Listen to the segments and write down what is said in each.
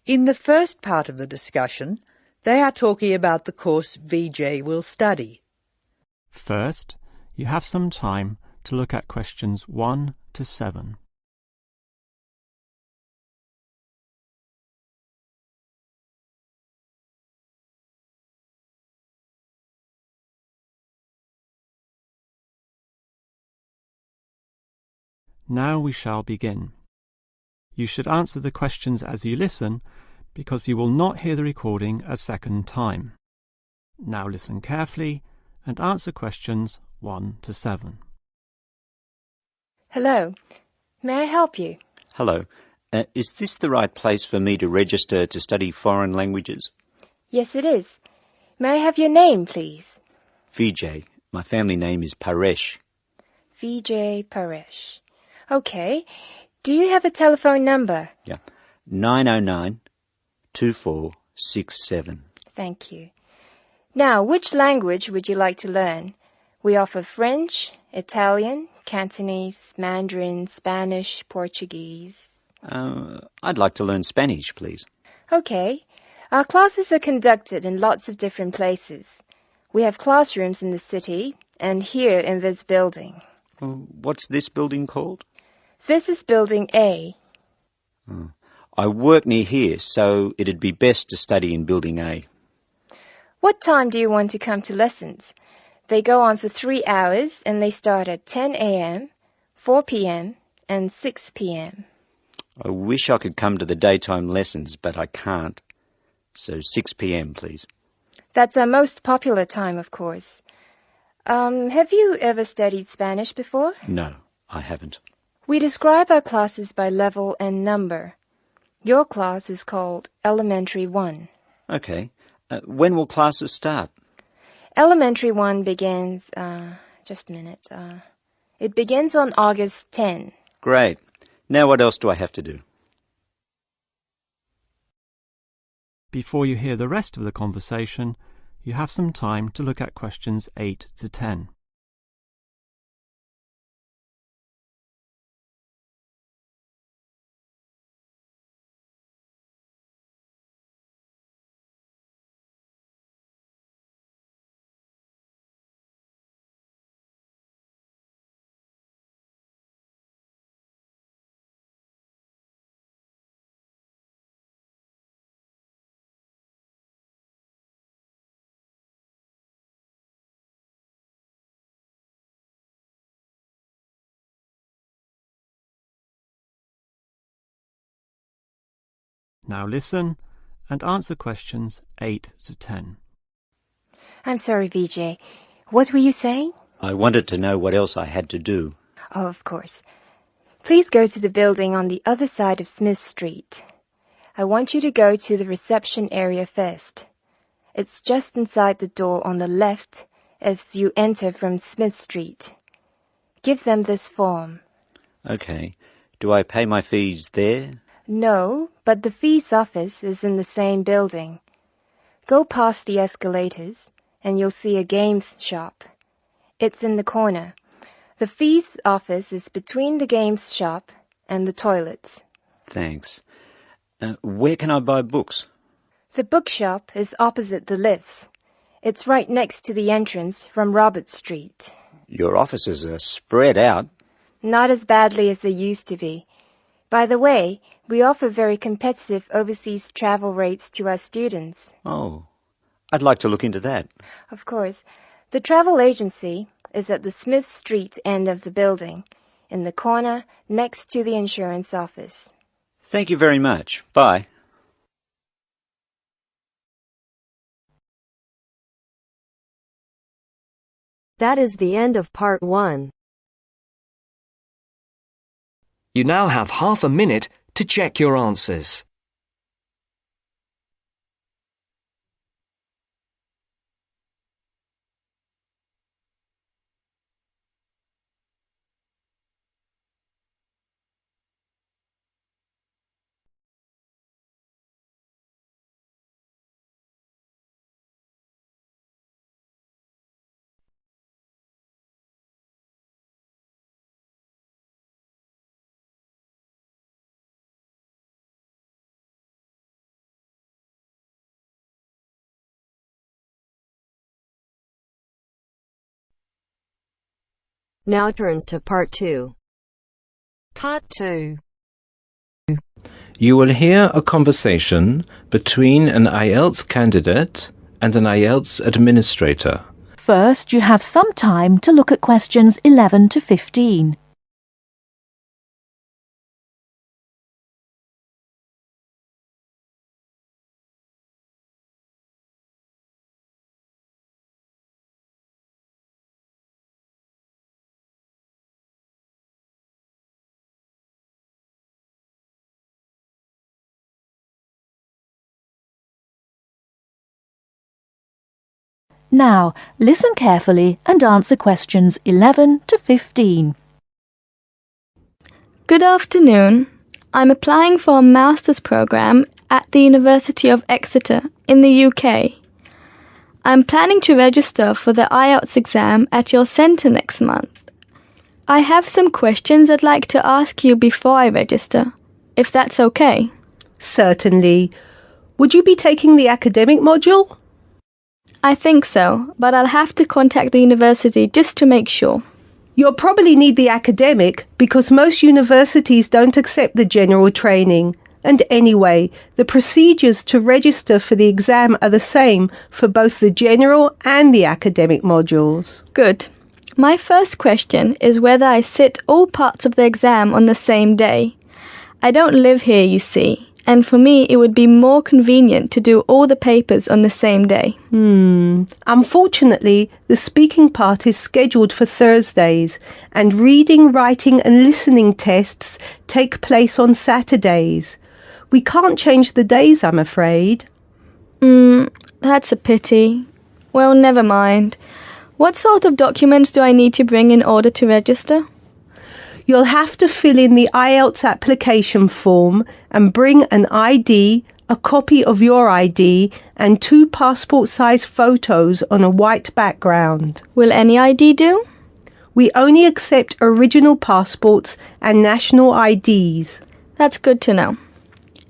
In the first part of the discussion, they are talking about the course VJ will study. First, you have some time to look at questions 1 to 7. Now we shall begin. You should answer the questions as you listen, because you will not hear the recording a second time. Now listen carefully and answer questions 1 to 7. Hello. May I help you? Hello. Is this the right place for me to register to study foreign languages? Yes, it is. May I have your name, please? Vijay. My family name is Paresh. Vijay Paresh. Okay. Do you have a telephone number? Yeah. 909-2467. Thank you. Now, which language would you like to learn? We offer French, Italian, Cantonese, Mandarin, Spanish, Portuguese. I'd like to learn Spanish, please. Okay. Our classes are conducted in lots of different places. We have classrooms in the city and here in this building. What's this building called? This is Building A. I work near here, so it'd be best to study in Building A. What time do you want to come to lessons? They go on for 3 hours and they start at 10 a.m., 4 p.m., and 6 p.m. I wish I could come to the daytime lessons, but I can't. So 6 p.m, please. That's our most popular time, of course. Have you ever studied Spanish before? No, I haven't. We describe our classes by level and number. Your class is called Elementary 1. Okay. When will classes start? Elementary 1 begins, just a minute. It begins on August 10. Great. Now what else do I have to do? Before you hear the rest of the conversation, you have some time to look at questions 8 to 10. Now listen and answer questions 8 to 10. I'm sorry, Vijay. What were you saying? I wanted to know what else I had to do. Oh, of course. Please go to the building on the other side of Smith Street. I want you to go to the reception area first. It's just inside the door on the left as you enter from Smith Street. Give them this form. Okay. Do I pay my fees there? No, but the fees office is in the same building. Go past the escalators and you'll see a games shop. It's in the corner. The fees office is between the games shop and the toilets. Thanks. Where can I buy books? The bookshop is opposite the lifts. It's right next to the entrance from Robert Street. Your offices are spread out. Not as badly as they used to be. By the way, we offer very competitive overseas travel rates to our students. Oh, I'd like to look into that. Of course. The travel agency is at the Smith Street end of the building, in the corner next to the insurance office. Thank you very much. Bye. That is the end of part 1. You now have half a minute to check your answers. Now turns to Part 2. Part 2. You will hear a conversation between an IELTS candidate and an IELTS administrator. First, you have some time to look at questions 11 to 15. Now, listen carefully and answer questions 11 to 15. Good afternoon. I'm applying for a master's program at the University of Exeter in the UK. I'm planning to register for the IELTS exam at your centre next month. I have some questions I'd like to ask you before I register, if that's okay. Certainly. Would you be taking the academic module? I think so, but I'll have to contact the university just to make sure. You'll probably need the academic because most universities don't accept the general training. And anyway, the procedures to register for the exam are the same for both the general and the academic modules. Good. My first question is whether I sit all parts of the exam on the same day. I don't live here, you see, and for me it would be more convenient to do all the papers on the same day. Unfortunately, the speaking part is scheduled for Thursdays, and reading, writing and listening tests take place on Saturdays. We can't change the days, I'm afraid. That's a pity. Well, never mind. What sort of documents do I need to bring in order to register? You'll have to fill in the IELTS application form and bring an ID, a copy of your ID, and 2 passport-size photos on a white background. Will any ID do? We only accept original passports and national IDs. That's good to know.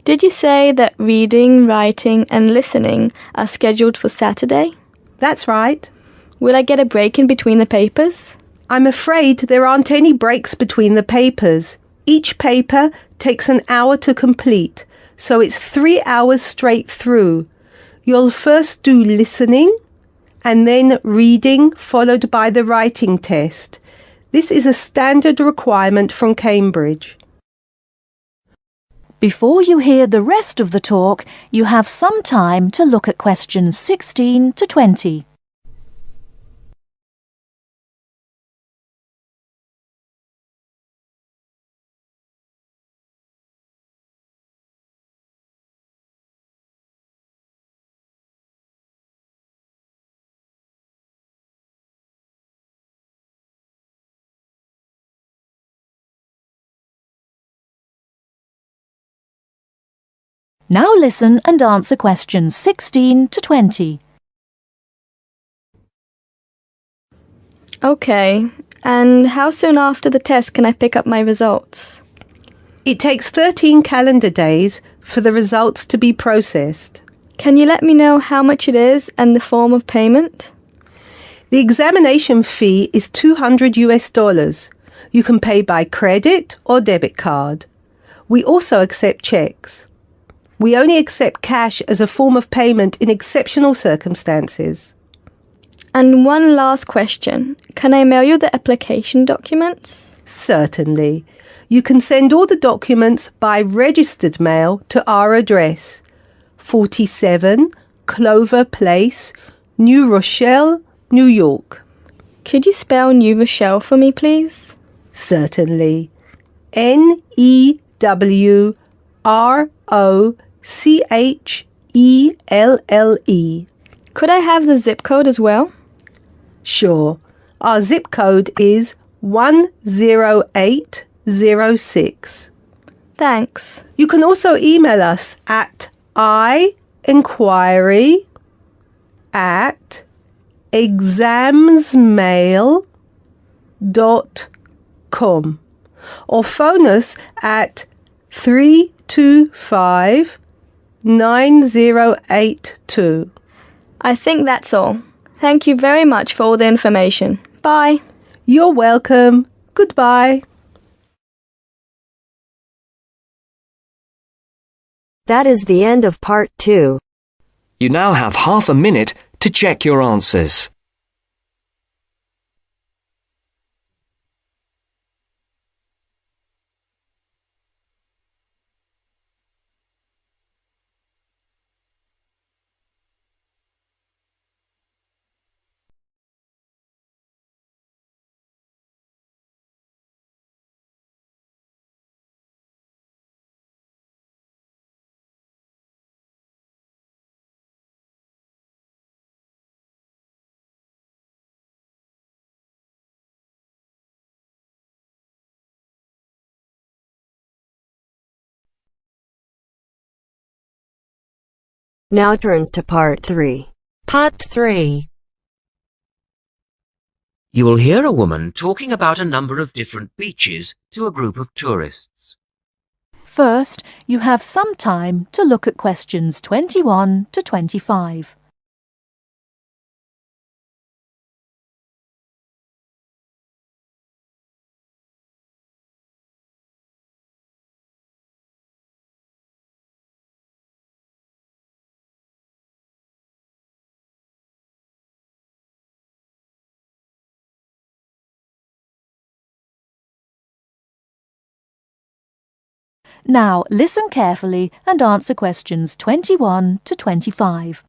Did you say that reading, writing and listening are scheduled for Saturday? That's right. Will I get a break in between the papers? I'm afraid there aren't any breaks between the papers. Each paper takes an hour to complete, so it's 3 hours straight through. You'll first do listening and then reading, followed by the writing test. This is a standard requirement from Cambridge. Before you hear the rest of the talk, you have some time to look at questions 16 to 20. Now listen and answer questions 16 to 20. Okay, and how soon after the test can I pick up my results? It takes 13 calendar days for the results to be processed. Can you let me know how much it is and the form of payment? The examination fee is $200. You can pay by credit or debit card. We also accept checks. We only accept cash as a form of payment in exceptional circumstances. And one last question. Can I mail you the application documents? Certainly. You can send all the documents by registered mail to our address, 47 Clover Place, New Rochelle, New York. Could you spell New Rochelle for me, please? Certainly. Newrochle. Could I have the zip code as well? Sure. Our zip code is 10806. Thanks. You can also email us at inquiry@examsmail.com or phone us at 325-9082. I think that's all. Thank you very much for all the information. Bye. You're welcome. Goodbye. That is the end of part 2. You now have half a minute to check your answers. Now turns to part 3. Part 3. You will hear a woman talking about a number of different beaches to a group of tourists. First, you have some time to look at questions 21 to 25. Now listen carefully and answer questions 21 to 25.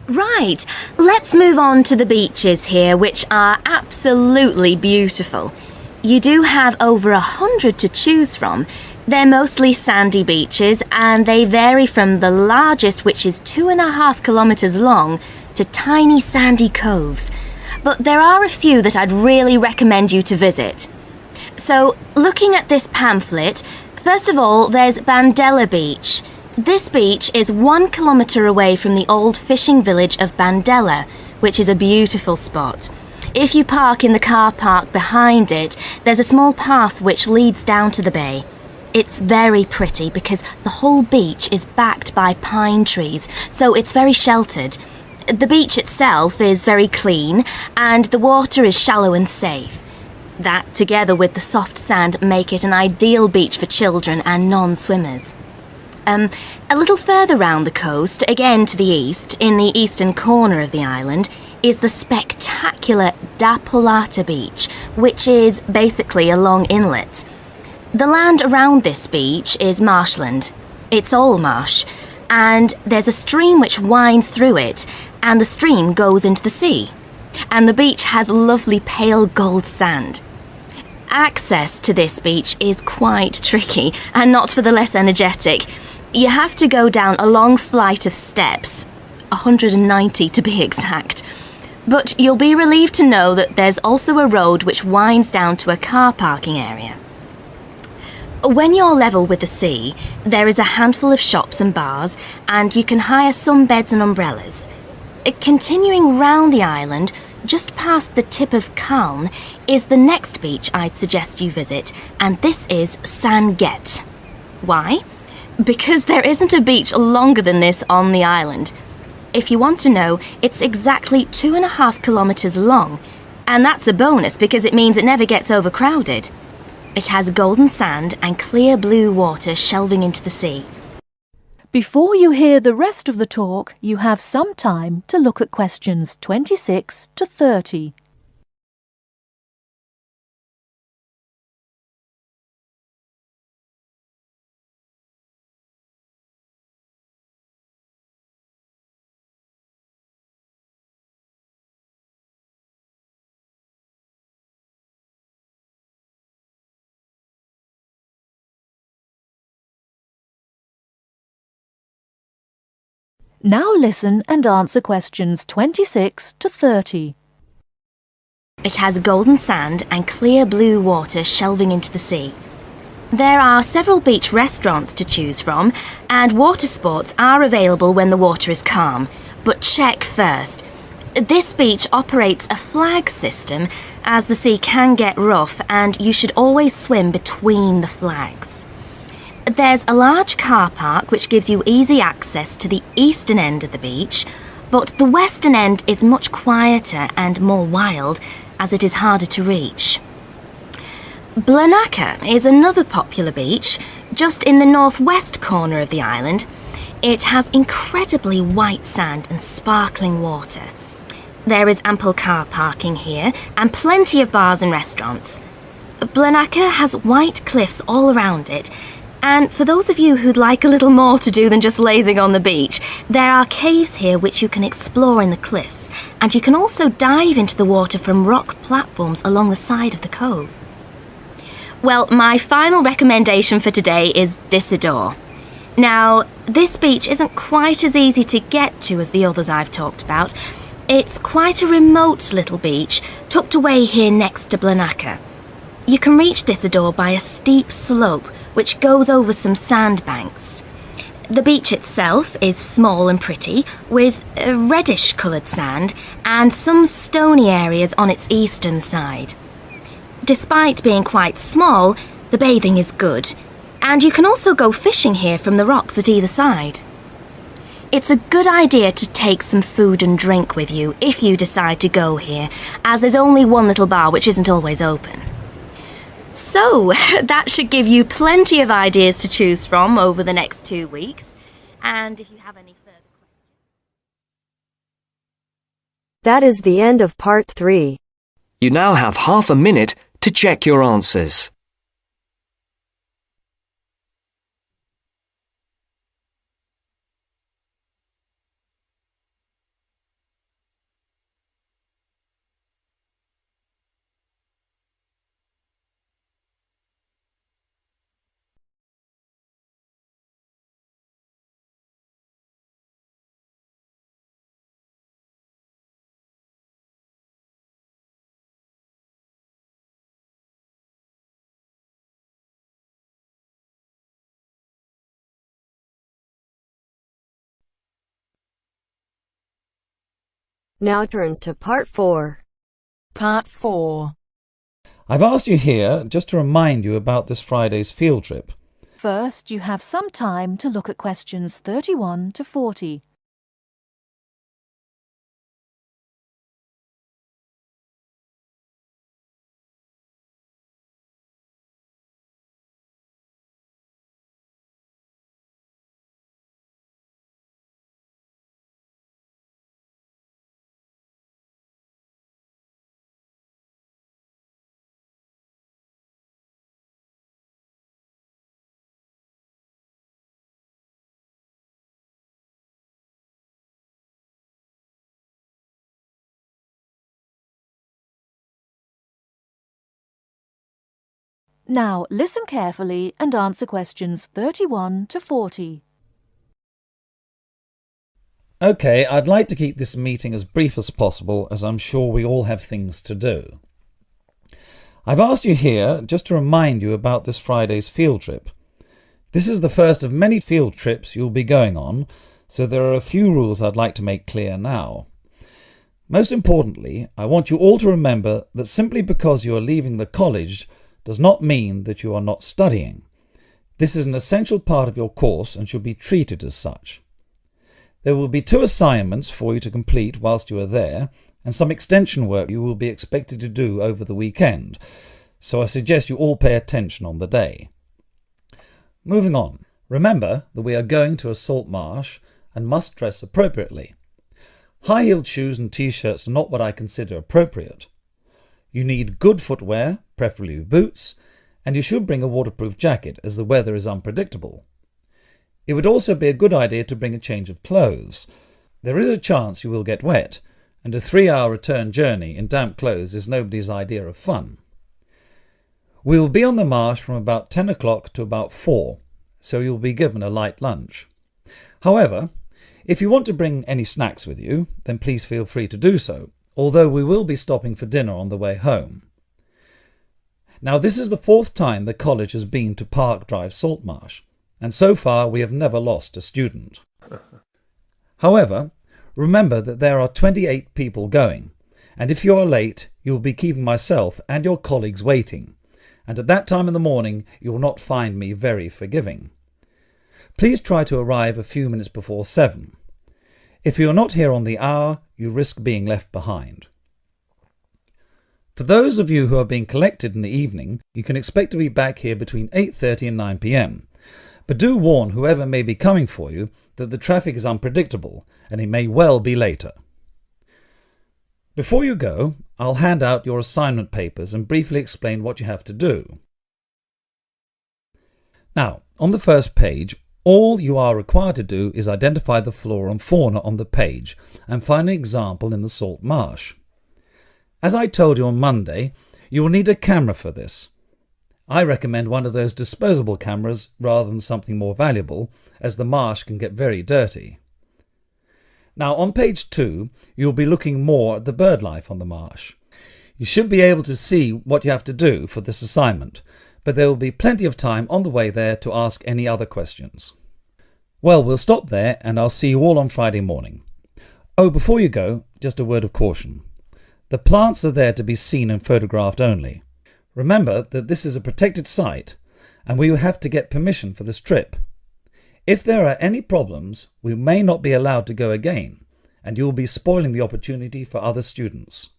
Right, let's move on to the beaches here, which are absolutely beautiful. You do have over 100 to choose from. They're mostly sandy beaches and they vary from the largest, which is 2.5 kilometres long, to tiny sandy coves. But there are a few that I'd really recommend you to visit. So, looking at this pamphlet, first of all, there's Bandella Beach. This beach is 1 kilometre away from the old fishing village of Bandella, which is a beautiful spot. If you park in the car park behind it, there's a small path which leads down to the bay. It's very pretty because the whole beach is backed by pine trees, so it's very sheltered. The beach itself is very clean and the water is shallow and safe. That, together with the soft sand, make it an ideal beach for children and non-swimmers. A little further round the coast, again to the east, in the eastern corner of the island, is the spectacular Da Polata Beach, which is basically a long inlet. The land around this beach is marshland. It's all marsh, and there's a stream which winds through it, and the stream goes into the sea. And the beach has lovely pale gold sand. Access to this beach is quite tricky, and not for the less energetic. You have to go down a long flight of steps, 190 to be exact. But you'll be relieved to know that there's also a road which winds down to a car parking area. When you're level with the sea, there is a handful of shops and bars, and you can hire some beds and umbrellas. Continuing round the island, just past the tip of Calne, is the next beach I'd suggest you visit, and this is San Get. Why? Because there isn't a beach longer than this on the island. If you want to know, it's exactly 2.5 kilometres long, and that's a bonus because it means it never gets overcrowded. It has golden sand and clear blue water shelving into the sea. Before you hear the rest of the talk, you have some time to look at questions 26 to 30. Now listen and answer questions 26 to 30. It has golden sand and clear blue water shelving into the sea. There are several beach restaurants to choose from, and water sports are available when the water is calm. But check first. This beach operates a flag system, as the sea can get rough and you should always swim between the flags. There's a large car park which gives you easy access to the eastern end of the beach, but the western end is much quieter and more wild, as it is harder to reach. Blanaka is another popular beach, just in the northwest corner of the island. It has incredibly white sand and sparkling water. There is ample car parking here and plenty of bars and restaurants. Blanaka has white cliffs all around it, and for those of you who'd like a little more to do than just lazing on the beach, there are caves here which you can explore in the cliffs, and you can also dive into the water from rock platforms along the side of the cove. Well, my final recommendation for today is Disador. Now, this beach isn't quite as easy to get to as the others I've talked about. It's quite a remote little beach, tucked away here next to Blanaka. You can reach Disador by a steep slope which goes over some sandbanks. The beach itself is small and pretty, with a reddish-coloured sand and some stony areas on its eastern side. Despite being quite small, the bathing is good, and you can also go fishing here from the rocks at either side. It's a good idea to take some food and drink with you if you decide to go here, as there's only one little bar which isn't always open. So, that should give you plenty of ideas to choose from over the next 2 weeks, and if you have any further questions... That is the end of part 3. You now have half a minute to check your answers. Now turns to part 4. Part 4. I've asked you here just to remind you about this Friday's field trip. First, you have some time to look at questions 31 to 40. Now listen carefully and answer questions 31 to 40. OK, I'd like to keep this meeting as brief as possible, as I'm sure we all have things to do. I've asked you here just to remind you about this Friday's field trip. This is the first of many field trips you'll be going on, so there are a few rules I'd like to make clear now. Most importantly, I want you all to remember that simply because you are leaving the college does not mean that you are not studying. This is an essential part of your course and should be treated as such. There will be 2 assignments for you to complete whilst you are there, and some extension work you will be expected to do over the weekend, so I suggest you all pay attention on the day. Moving on, remember that we are going to a salt marsh and must dress appropriately. High-heeled shoes and t-shirts are not what I consider appropriate. You need good footwear, preferably boots, and you should bring a waterproof jacket as the weather is unpredictable. It would also be a good idea to bring a change of clothes. There is a chance you will get wet, and a 3-hour return journey in damp clothes is nobody's idea of fun. We will be on the marsh from about 10 o'clock to about 4, so you'll be given a light lunch. However, if you want to bring any snacks with you, then please feel free to do so, although we will be stopping for dinner on the way home. Now, this is the 4th time the college has been to Park Drive Saltmarsh, and so far we have never lost a student. However, remember that there are 28 people going, and if you are late, you will be keeping myself and your colleagues waiting, and at that time in the morning you will not find me very forgiving. Please try to arrive a few minutes before 7. If you're not here on the hour, you risk being left behind. For those of you who are being collected in the evening, you can expect to be back here between 8:30 and 9 p.m. But do warn whoever may be coming for you that the traffic is unpredictable and it may well be later. Before you go, I'll hand out your assignment papers and briefly explain what you have to do. Now, on the first page, all you are required to do is identify the flora and fauna on the page and find an example in the salt marsh. As I told you on Monday, you will need a camera for this. I recommend one of those disposable cameras rather than something more valuable, as the marsh can get very dirty. Now on page 2, you'll be looking more at the bird life on the marsh. You should be able to see what you have to do for this assignment, but there will be plenty of time on the way there to ask any other questions. Well, we'll stop there and I'll see you all on Friday morning. Oh, before you go, just a word of caution. The plants are there to be seen and photographed only. Remember that this is a protected site and we will have to get permission for this trip. If there are any problems, we may not be allowed to go again, and you will be spoiling the opportunity for other students.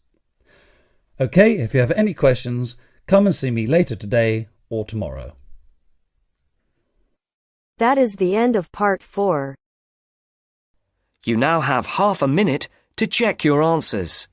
Okay, if you have any questions, come and see me later today or tomorrow. That is the end of part 4. You now have half a minute to check your answers.